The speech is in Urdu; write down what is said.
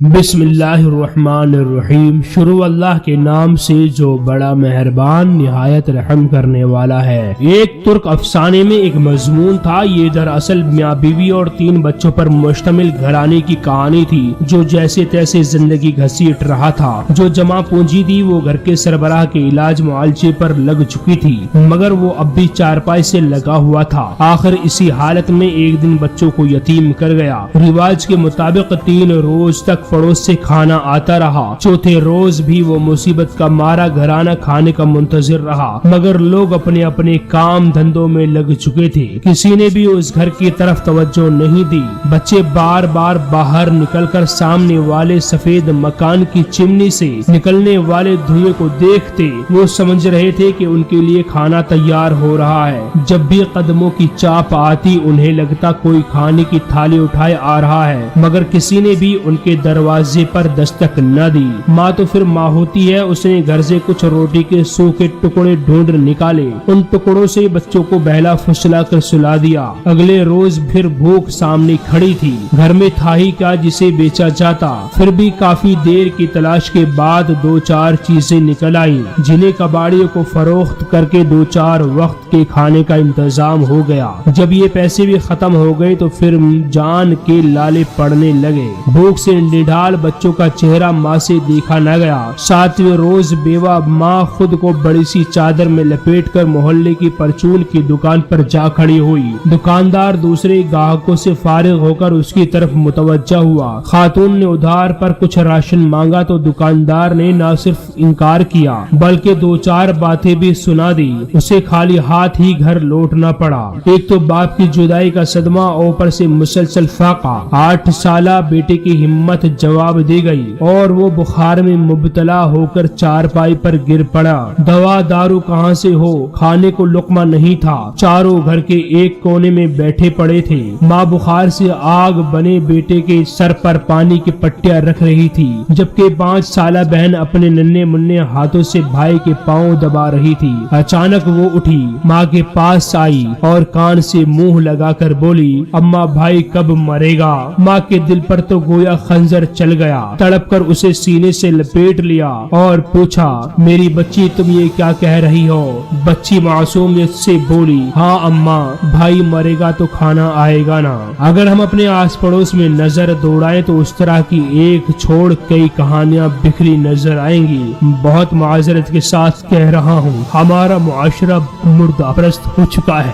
بسم اللہ الرحمن الرحیم۔ شروع اللہ کے نام سے جو بڑا مہربان نہایت رحم کرنے والا ہے۔ ایک ترک افسانے میں ایک مضمون تھا۔ یہ دراصل میاں بیوی اور 3 بچوں پر مشتمل گھرانے کی کہانی تھی جو جیسے تیسے زندگی گھسیٹ رہا تھا۔ جو جمع پونجی تھی وہ گھر کے سربراہ کے علاج معالجے پر لگ چکی تھی، مگر وہ اب بھی چارپائی سے لگا ہوا تھا۔ آخر اسی حالت میں ایک دن بچوں کو یتیم کر گیا۔ رواج کے مطابق 3 روز تک پڑوس سے کھانا آتا رہا۔ چوتھے روز بھی وہ مصیبت کا مارا گھرانہ کھانے کا منتظر رہا، مگر لوگ اپنے اپنے کام دھندوں میں لگ چکے تھے۔ کسی نے بھی اس گھر کی طرف توجہ نہیں دی۔ بچے بار بار باہر نکل کر سامنے والے سفید مکان کی چمنی سے نکلنے والے دھوئیں کو دیکھتے وہ سمجھ رہے تھے کہ ان کے لیے کھانا تیار ہو رہا ہے۔ جب بھی قدموں کی چاپ آتی انہیں لگتا کوئی کھانے کی تھالی اٹھائے آ رہا ہے، مگر کسی نے بھی ان کے دروازے پر دستک نہ دی۔ ماں تو پھر ماں ہوتی ہے، اس نے گھر سے کچھ روٹی کے سوکھے ٹکڑے ڈھونڈ نکالے، ان ٹکڑوں سے بچوں کو بہلا پھسلا کر سلا دیا۔ اگلے روز پھر بھوک سامنے کھڑی تھی، گھر میں تھا ہی کیا جسے بیچا جاتا۔ پھر بھی کافی دیر کی تلاش کے بعد 2-4 چیزیں نکل آئیں جنہیں کباڑیوں کو فروخت کر کے 2-4 وقت کے کھانے کا انتظام ہو گیا۔ جب یہ پیسے بھی ختم ہو گئے تو پھر جان کے لالے پڑنے لگے۔ بھوک سے نڈال بچوں کا چہرہ ماں سے دیکھا نہ گیا۔ 7ویں روز بیوہ ماں خود کو بڑی سی چادر میں لپیٹ کر محلے کی پرچون کی دکان پر جا کھڑی ہوئی۔ دکاندار دوسرے گاہکوں سے فارغ ہو کر اس کی طرف متوجہ ہوا۔ خاتون نے ادھار پر کچھ راشن مانگا تو دکاندار نے نہ صرف انکار کیا بلکہ 2-4 باتیں بھی سنا دی۔ اسے خالی ہاتھ ہی گھر لوٹنا پڑا۔ ایک تو باپ کی جدائی کا صدمہ، اوپر سے مسلسل فاقہ۔ 8 سالہ بیٹے کی ہمت جواب دے گئی اور وہ بخار میں مبتلا ہو کر چارپائی پر گر پڑا۔ دوا دارو کہاں سے ہو، کھانے کو لقمہ نہیں تھا۔ چاروں گھر کے ایک کونے میں بیٹھے پڑے تھے۔ ماں بخار سے آگ بنے بیٹے کے سر پر پانی کی پٹیاں رکھ رہی تھی، جبکہ 5 سالہ بہن اپنے ننھے منھے ہاتھوں سے بھائی کے پاؤں دبا رہی تھی۔ اچانک وہ اٹھی، ماں کے پاس آئی اور کان سے منہ لگا کر بولی، اماں بھائی کب مرے گا؟ ماں کے دل پر تو گویا خنجر چل گیا۔ تڑپ کر اسے سینے سے لپیٹ لیا اور پوچھا، میری بچی تم یہ کیا کہہ رہی ہو؟ بچی معصومیت سے بولی، ہاں اماں، بھائی مرے گا تو کھانا آئے گا نا۔ اگر ہم اپنے آس پڑوس میں نظر دوڑائیں تو اس طرح کی ایک چھوڑ کئی کہانیاں بکھری نظر آئیں گی۔ بہت معذرت کے ساتھ کہہ رہا ہوں، ہمارا معاشرہ مردہ پرست ہو چکا ہے۔